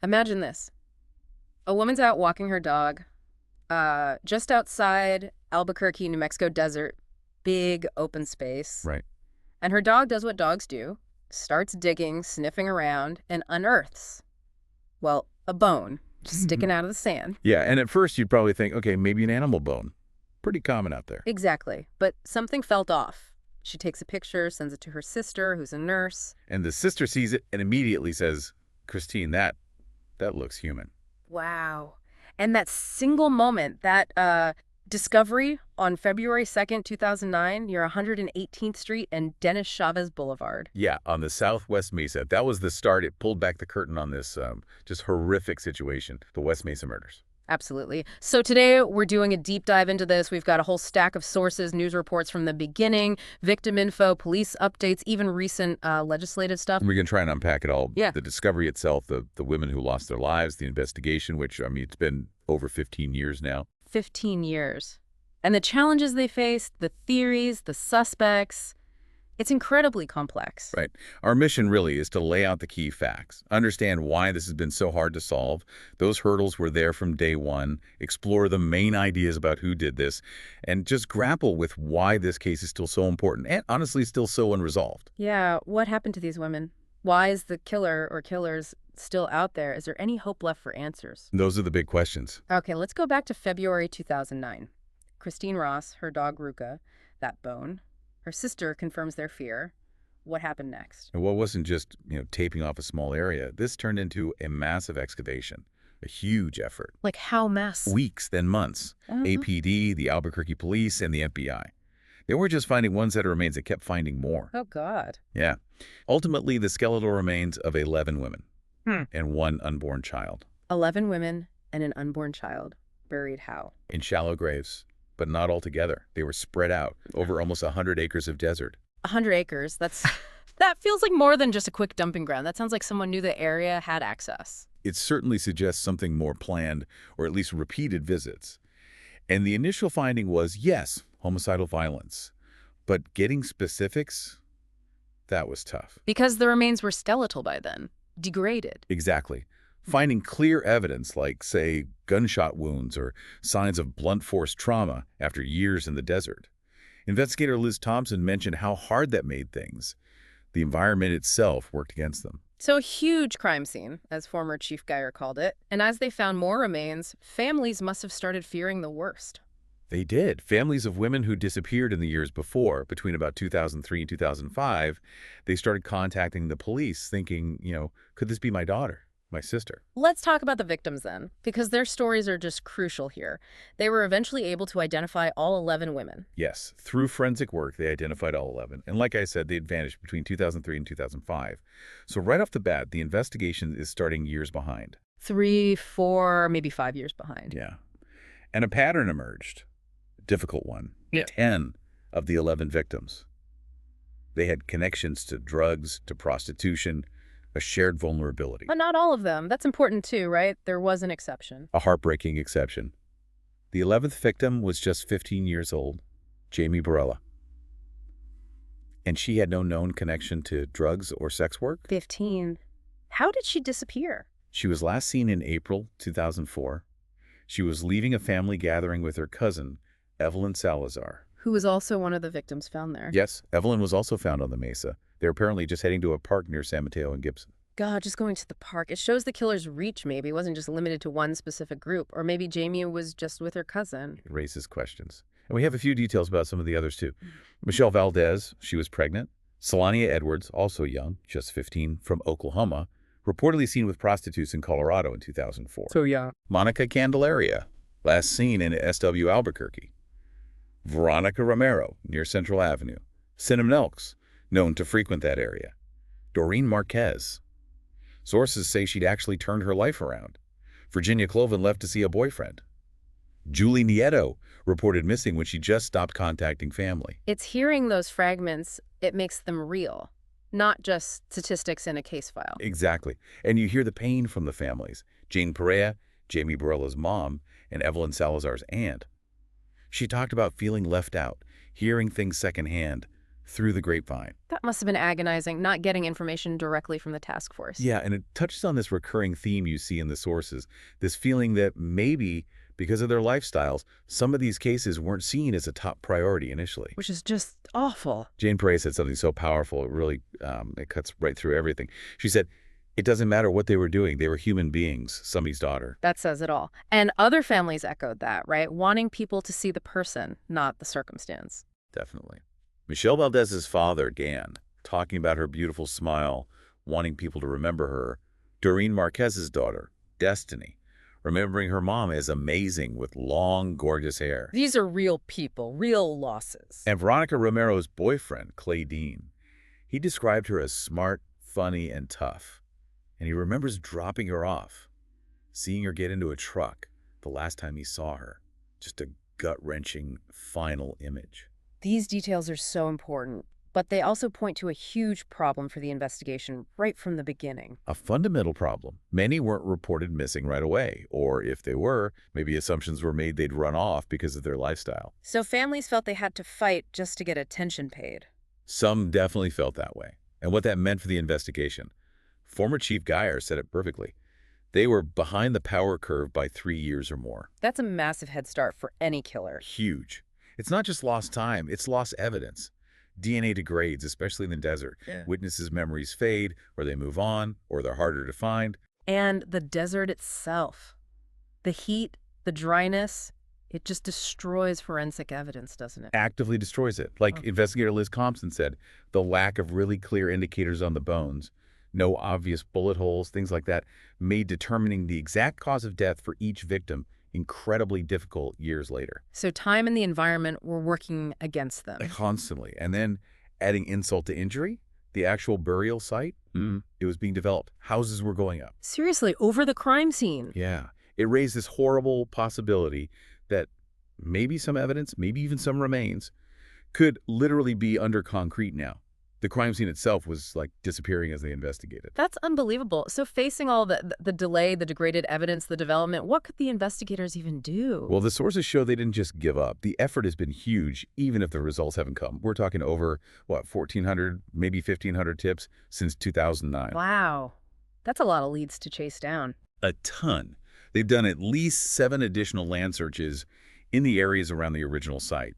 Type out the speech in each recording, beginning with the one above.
Imagine this. A woman's out walking her dog, just outside Albuquerque, New Mexico desert, big open space. Right. And her dog does what dogs do, starts digging, sniffing around, and unearths, well, a bone just sticking out of the sand. Yeah, and at first you'd probably think, okay, maybe an animal bone. Pretty common out there. Exactly. But something felt off. She takes a picture, sends it to her sister, who's a nurse. And the sister sees it and immediately says, Christine, that looks human. Wow. And that single moment, that discovery on February 2nd, 2009, near 118th Street and Dennis Chavez Boulevard. Yeah, on the Southwest Mesa. That was the start. It pulled back the curtain on this just horrific situation, the West Mesa murders. Absolutely. So today we're doing a deep dive into this. We've got a whole stack of sources, news reports from the beginning, victim info, police updates, even recent legislative stuff. We're going to try and unpack it all. Yeah. The discovery itself, the women who lost their lives, the investigation, which, I mean, it's been over 15 years now. 15 years. And the challenges they faced, the theories, the suspects. It's incredibly complex. Right. Our mission really is to lay out the key facts, understand why this has been so hard to solve. Those hurdles were there from day one, explore the main ideas about who did this, and just grapple with why this case is still so important and honestly still so unresolved. Yeah, what happened to these women? Why is the killer or killers still out there? Is there any hope left for answers? Those are the big questions. Okay, let's go back to February 2009. Christine Ross, her dog Ruka, that bone. Her sister confirms their fear. What happened next? And what wasn't just, taping off a small area, this turned into a massive excavation, a huge effort. Like how massive? Weeks, then months. APD, the Albuquerque police, and the FBI. They weren't just finding one set of remains, they kept finding more. Oh, God. Yeah. Ultimately, the skeletal remains of 11 women and one unborn child. 11 women and an unborn child. Buried how? In shallow graves, but not all together. They were spread out over almost 100 acres of desert. 100 acres. That feels like more than just a quick dumping ground. That sounds like someone knew the area, had access. It certainly suggests something more planned, or at least repeated visits. And the initial finding was, yes, homicidal violence. But getting specifics, that was tough. Because the remains were skeletal by then. Degraded. Exactly. Finding clear evidence like, say, gunshot wounds or signs of blunt force trauma after years in the desert. Investigator Liz Thompson mentioned how hard that made things. The environment itself worked against them. So a huge crime scene, as former Chief Geyer called it. And as they found more remains, families must have started fearing the worst. They did. Families of women who disappeared in the years before, between about 2003 and 2005, they started contacting the police thinking, could this be my daughter? My sister. Let's talk about the victims then, because their stories are just crucial here. They were eventually able to identify all 11 women. Yes, through forensic work, they identified all 11. And like I said, they had vanished between 2003 and 2005. So right off the bat, the investigation is starting years behind. 3, 4, maybe 5 years behind. Yeah. And a pattern emerged. A difficult one. Yeah. 10 of the 11 victims. They had connections to drugs, to prostitution, a shared vulnerability. But not all of them. That's important too, right? There was an exception. A heartbreaking exception. The 11th victim was just 15 years old, Jamie Barella. And she had no known connection to drugs or sex work. 15. How did she disappear? She was last seen in April 2004. She was leaving a family gathering with her cousin, Evelyn Salazar. Who was also one of the victims found there. Yes, Evelyn was also found on the mesa. They were apparently just heading to a park near San Mateo and Gibson. God, just going to the park. It shows the killer's reach, maybe. It wasn't just limited to one specific group. Or maybe Jamie was just with her cousin. It raises questions. And we have a few details about some of the others, too. Michelle Valdez, she was pregnant. Selania Edwards, also young, just 15, from Oklahoma, reportedly seen with prostitutes in Colorado in 2004. So, yeah. Monica Candelaria, last seen in SW Albuquerque. Veronica Romero, near Central Avenue. Cinnamon Elks, known to frequent that area. Doreen Marquez. Sources say she'd actually turned her life around. Virginia Cloven left to see a boyfriend. Julie Nieto reported missing when she just stopped contacting family. It's hearing those fragments, it makes them real, not just statistics in a case file. Exactly. And you hear the pain from the families. Jane Perea, Jamie Barella's mom, and Evelyn Salazar's aunt. She talked about feeling left out, hearing things secondhand, through the grapevine. That must have been agonizing, not getting information directly from the task force. Yeah, and it touches on this recurring theme you see in the sources, this feeling that maybe, because of their lifestyles, some of these cases weren't seen as a top priority initially. Which is just awful. Jane Perret said something so powerful, it really it cuts right through everything. She said, it doesn't matter what they were doing. They were human beings, somebody's daughter. That says it all. And other families echoed that, right? Wanting people to see the person, not the circumstance. Definitely. Michelle Valdez's father, Dan, talking about her beautiful smile, wanting people to remember her. Doreen Marquez's daughter, Destiny, remembering her mom as amazing with long, gorgeous hair. These are real people, real losses. And Veronica Romero's boyfriend, Clay Dean. He described her as smart, funny, and tough. And he remembers dropping her off, seeing her get into a truck the last time he saw her. Just a gut-wrenching final image. These details are so important, but they also point to a huge problem for the investigation right from the beginning. A fundamental problem. Many weren't reported missing right away, or if they were, maybe assumptions were made they'd run off because of their lifestyle. So families felt they had to fight just to get attention paid. Some definitely felt that way, and what that meant for the investigation. Former Chief Geyer said it perfectly. They were behind the power curve by 3 years or more. That's a massive head start for any killer. Huge. It's not just lost time, it's lost evidence. DNA degrades, especially in the desert. Yeah. Witnesses' memories fade, or they move on, or they're harder to find. And the desert itself. The heat, the dryness, it just destroys forensic evidence, doesn't it? Actively destroys it. Like investigator Liz Compson said, the lack of really clear indicators on the bones, no obvious bullet holes, things like that, made determining the exact cause of death for each victim incredibly difficult years later. So time and the environment were working against them. Constantly. And then adding insult to injury, the actual burial site, it was being developed. Houses were going up. Seriously, over the crime scene. Yeah. It raised this horrible possibility that maybe some evidence, maybe even some remains, could literally be under concrete now. The crime scene itself was like disappearing as they investigated. That's unbelievable. So facing all the delay, the degraded evidence, the development, what could the investigators even do? Well, the sources show they didn't just give up. The effort has been huge, even if the results haven't come. We're talking over, 1,400, maybe 1,500 tips since 2009. Wow. That's a lot of leads to chase down. A ton. They've done at least 7 additional land searches in the areas around the original site.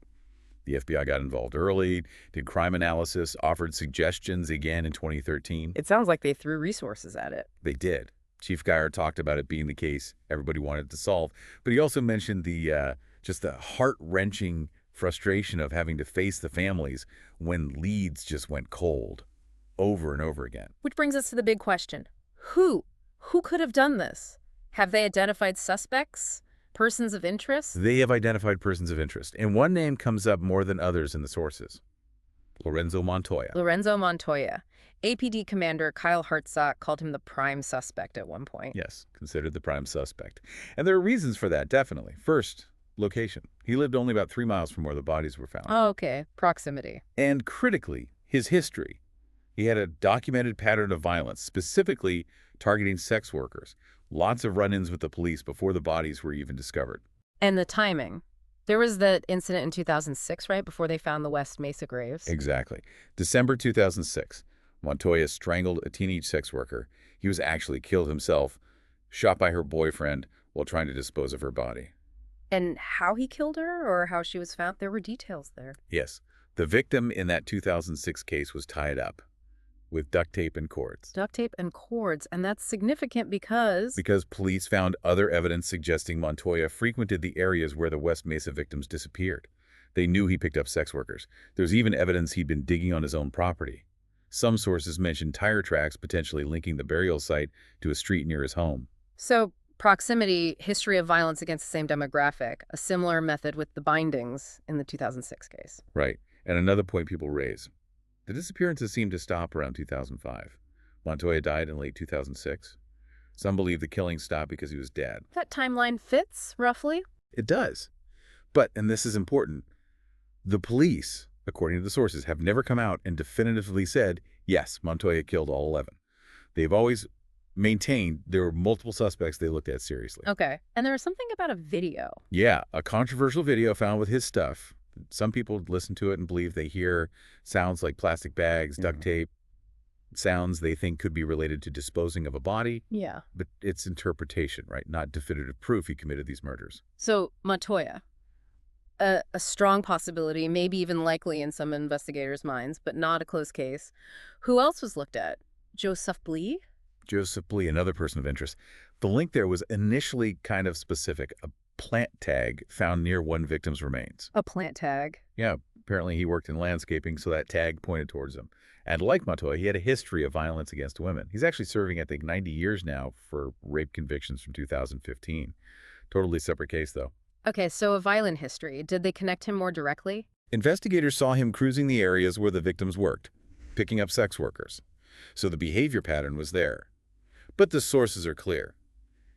The FBI got involved early, did crime analysis, offered suggestions again in 2013. It sounds like they threw resources at it. They did. Chief Geyer talked about it being the case everybody wanted to solve, but he also mentioned the just the heart-wrenching frustration of having to face the families when leads just went cold over and over again. Which brings us to the big question. Who? Who could have done this? Have they identified suspects? Persons of interest? They have identified persons of interest, and one name comes up more than others in the sources. Lorenzo Montoya. Lorenzo Montoya. APD Commander Kyle Hartsock called him the prime suspect at one point. Yes, considered the prime suspect. And there are reasons for that, definitely. First, location. He lived only about 3 miles from where the bodies were found. Oh, okay. Proximity. And critically, his history. He had a documented pattern of violence, specifically targeting sex workers. Lots of run-ins with the police before the bodies were even discovered. And the timing. There was that incident in 2006, right, before they found the West Mesa graves? Exactly. December 2006, Montoya strangled a teenage sex worker. He was actually killed himself, shot by her boyfriend while trying to dispose of her body. And how he killed her or how she was found? There were details there. Yes. The victim in that 2006 case was tied up with duct tape and cords. Duct tape and cords, and that's significant because... Because police found other evidence suggesting Montoya frequented the areas where the West Mesa victims disappeared. They knew he picked up sex workers. There's even evidence he'd been digging on his own property. Some sources mentioned tire tracks potentially linking the burial site to a street near his home. So, proximity, history of violence against the same demographic, a similar method with the bindings in the 2006 case. Right. And another point people raise. The disappearances seemed to stop around 2005. Montoya died in late 2006. Some believe the killing stopped because he was dead. That timeline fits, roughly. It does. But, and this is important, the police, according to the sources, have never come out and definitively said, yes, Montoya killed all 11. They've always maintained there were multiple suspects they looked at seriously. Okay. And there was something about a video. Yeah, a controversial video found with his stuff. Some people listen to it and believe they hear sounds like plastic bags, duct tape, sounds they think could be related to disposing of a body. Yeah. But it's interpretation, right? Not definitive proof he committed these murders. So, Montoya, a strong possibility, maybe even likely in some investigators' minds, but not a closed case. Who else was looked at? Joseph Blee? Joseph Blee, another person of interest. The link there was initially kind of specific, a plant tag found near one victim's remains. A plant tag. Yeah, apparently he worked in landscaping, so that tag pointed towards him. And like Montoya, he had a history of violence against women. He's actually serving, I think, 90 years now for rape convictions from 2015. Totally separate case, though. Okay, so a violent history. Did they connect him more directly? Investigators saw him cruising the areas where the victims worked, picking up sex workers. So the behavior pattern was there. But the sources are clear.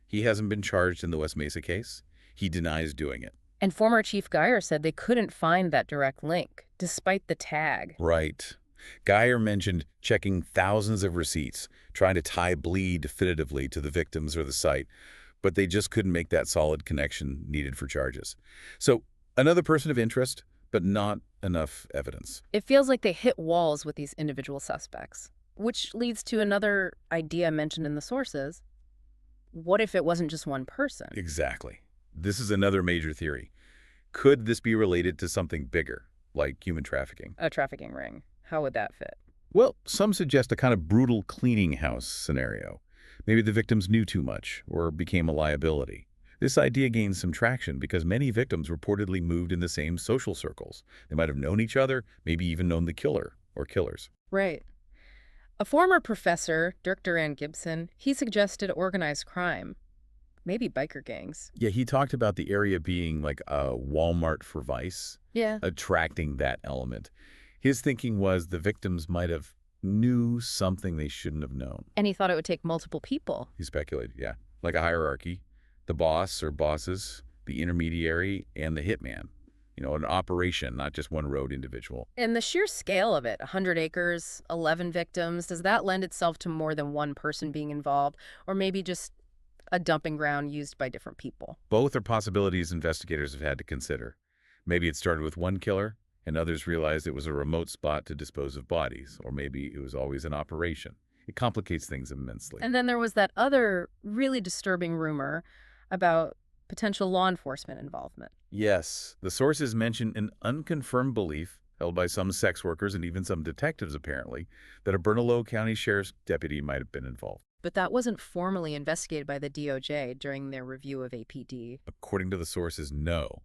He hasn't been charged in the West Mesa case. He denies doing it. And former Chief Geyer said they couldn't find that direct link, despite the tag. Right. Geyer mentioned checking thousands of receipts, trying to tie Blee definitively to the victims or the site, but they just couldn't make that solid connection needed for charges. So another person of interest, but not enough evidence. It feels like they hit walls with these individual suspects, which leads to another idea mentioned in the sources. What if it wasn't just one person? Exactly. This is another major theory. Could this be related to something bigger, like human trafficking? A trafficking ring. How would that fit? Well, some suggest a kind of brutal cleaning house scenario. Maybe the victims knew too much or became a liability. This idea gained some traction because many victims reportedly moved in the same social circles. They might have known each other, maybe even known the killer or killers. Right. A former professor, Dirk Duran Gibson, he suggested organized crime. Maybe biker gangs. Yeah, he talked about the area being like a Walmart for vice, Yeah. attracting that element. His thinking was the victims might have knew something they shouldn't have known. And he thought it would take multiple people. He speculated, yeah. Like a hierarchy, the boss or bosses, the intermediary, and the hitman. An operation, not just one road individual. And the sheer scale of it, 100 acres, 11 victims, does that lend itself to more than one person being involved? Or maybe just a dumping ground used by different people? Both are possibilities investigators have had to consider. Maybe it started with one killer, and others realized it was a remote spot to dispose of bodies, or maybe it was always an operation. It complicates things immensely. And then there was that other really disturbing rumor about potential law enforcement involvement. Yes, the sources mention an unconfirmed belief, held by some sex workers and even some detectives apparently, that a Bernalillo County Sheriff's deputy might have been involved. But that wasn't formally investigated by the DOJ during their review of APD. According to the sources, no.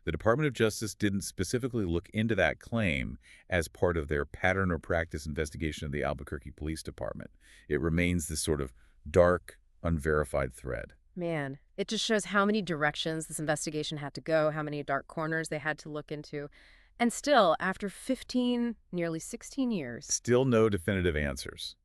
The Department of Justice didn't specifically look into that claim as part of their pattern or practice investigation of the Albuquerque Police Department. It remains this sort of dark, unverified thread. Man, it just shows how many directions this investigation had to go, how many dark corners they had to look into. And still, after 15, nearly 16 years. Still no definitive answers.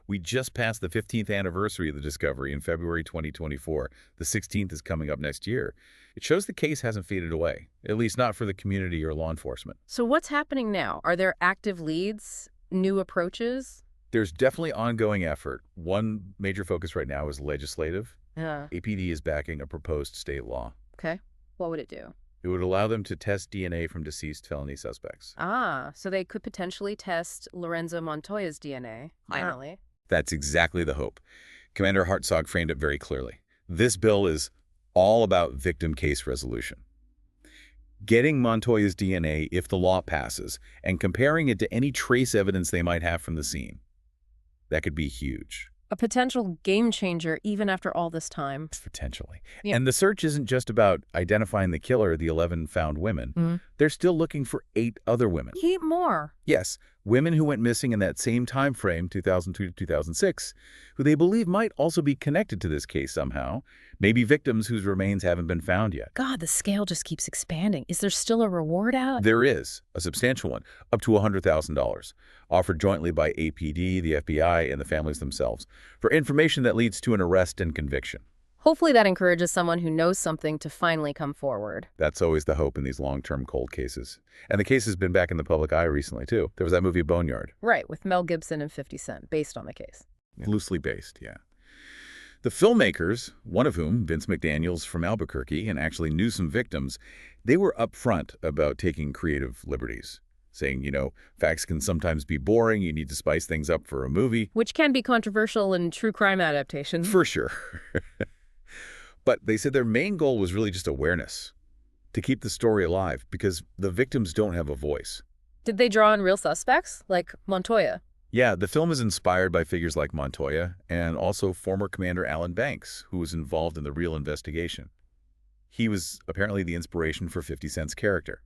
We just passed the 15th anniversary of the discovery in February 2024. The 16th is coming up next year. It shows the case hasn't faded away, at least not for the community or law enforcement. So what's happening now? Are there active leads, new approaches? There's definitely ongoing effort. One major focus right now is legislative. APD is backing a proposed state law. Okay. What would it do? It would allow them to test DNA from deceased felony suspects. So they could potentially test Lorenzo Montoya's DNA, finally. That's exactly the hope. Commander Hartzog framed it very clearly. This bill is all about victim case resolution. Getting Montoya's DNA if the law passes and comparing it to any trace evidence they might have from the scene. That could be huge. A potential game changer even after all this time. Potentially. Yeah. And the search isn't just about identifying the killer, the 11 found women. They're still looking for 8 other women. 8 more. Yes, women who went missing in that same time frame, 2002 to 2006, who they believe might also be connected to this case somehow, maybe victims whose remains haven't been found yet. God, the scale just keeps expanding. Is there still a reward out? There is, a substantial one, up to $100,000, offered jointly by APD, the FBI, and the families themselves, for information that leads to an arrest and conviction. Hopefully that encourages someone who knows something to finally come forward. That's always the hope in these long-term cold cases. And the case has been back in the public eye recently, too. There was that movie Boneyard. Right, with Mel Gibson and 50 Cent, based on the case. Loosely based, yeah. The filmmakers, one of whom, Vince McDaniels from Albuquerque, and actually knew some victims, they were upfront about taking creative liberties, saying, facts can sometimes be boring, you need to spice things up for a movie. Which can be controversial in true crime adaptations. For sure. But they said their main goal was really just awareness, to keep the story alive, because the victims don't have a voice. Did they draw on real suspects, like Montoya? Yeah, the film is inspired by figures like Montoya and also former Commander Alan Banks, who was involved in the real investigation. He was apparently the inspiration for 50 Cent's character.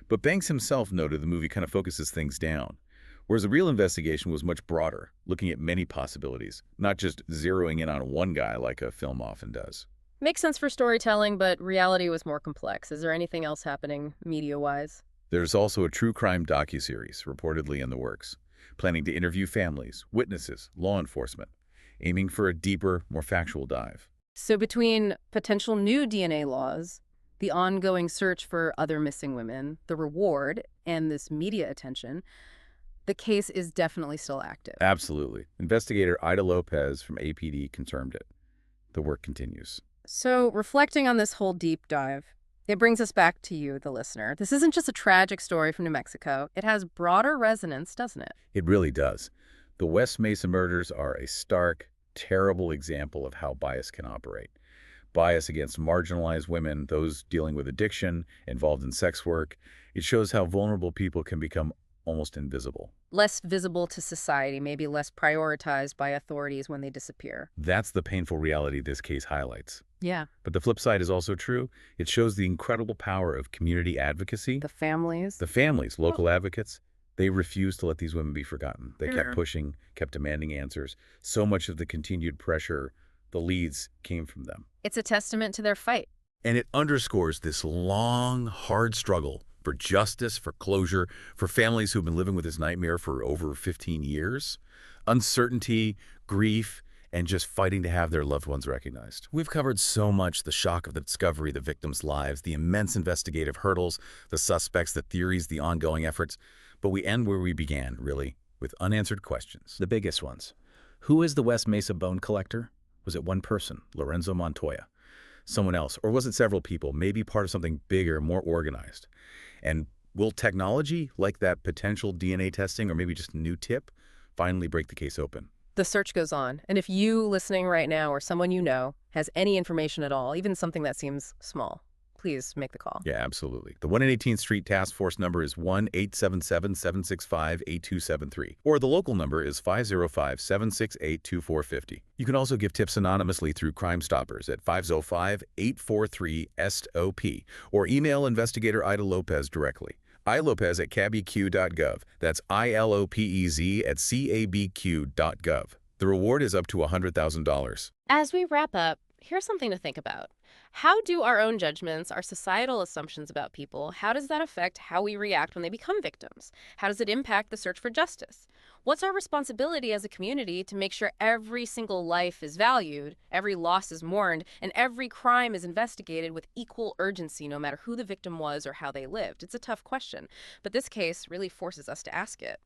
But Banks himself noted the movie kind of focuses things down, whereas the real investigation was much broader, looking at many possibilities, not just zeroing in on one guy like a film often does. Makes sense for storytelling, but reality was more complex. Is there anything else happening media-wise? There's also a true crime docuseries reportedly in the works, planning to interview families, witnesses, law enforcement, aiming for a deeper, more factual dive. So between potential new DNA laws, the ongoing search for other missing women, the reward, and this media attention, the case is definitely still active. Absolutely. Investigator Ida Lopez from APD confirmed it. The work continues. So reflecting on this whole deep dive, it brings us back to you, the listener. This isn't just a tragic story from New Mexico. It has broader resonance, doesn't it? It really does. The West Mesa murders are a stark, terrible example of how bias can operate. Bias against marginalized women, those dealing with addiction, involved in sex work. It shows how vulnerable people can become almost invisible. Less visible to society, maybe less prioritized by authorities when they disappear. That's the painful reality this case highlights. Yeah. But the flip side is also true. It shows the incredible power of community advocacy. The families. The families, local advocates, they refused to let these women be forgotten. They kept pushing, kept demanding answers. So much of the continued pressure, the leads, came from them. It's a testament to their fight. And it underscores this long, hard struggle for justice, for closure, for families who've been living with this nightmare for over 15 years. Uncertainty, grief, and just fighting to have their loved ones recognized. We've covered so much: the shock of the discovery, the victims' lives, the immense investigative hurdles, the suspects, the theories, the ongoing efforts. But we end where we began, really, with unanswered questions. The biggest ones. Who is the West Mesa Bone Collector? Was it one person, Lorenzo Montoya? Someone else? Or was it several people, maybe part of something bigger, more organized? And will technology, like that potential DNA testing or maybe just a new tip, finally break the case open? The search goes on. And if you listening right now or someone you know has any information at all, even something that seems small, please make the call. Yeah, absolutely. The 1 18th Street Task Force number is 1-877-765-8273. Or the local number is 505-768-2450. You can also give tips anonymously through Crime Stoppers at 505-843-STOP or email investigator Ida Lopez directly. ilopez@cabq.gov. That's ILOPEZ@CABQ.gov. The reward is up to $100,000. As we wrap up, here's something to think about. How do our own judgments, our societal assumptions about people, how does that affect how we react when they become victims? How does it impact the search for justice? What's our responsibility as a community to make sure every single life is valued, every loss is mourned, and every crime is investigated with equal urgency, no matter who the victim was or how they lived? It's a tough question, but this case really forces us to ask it.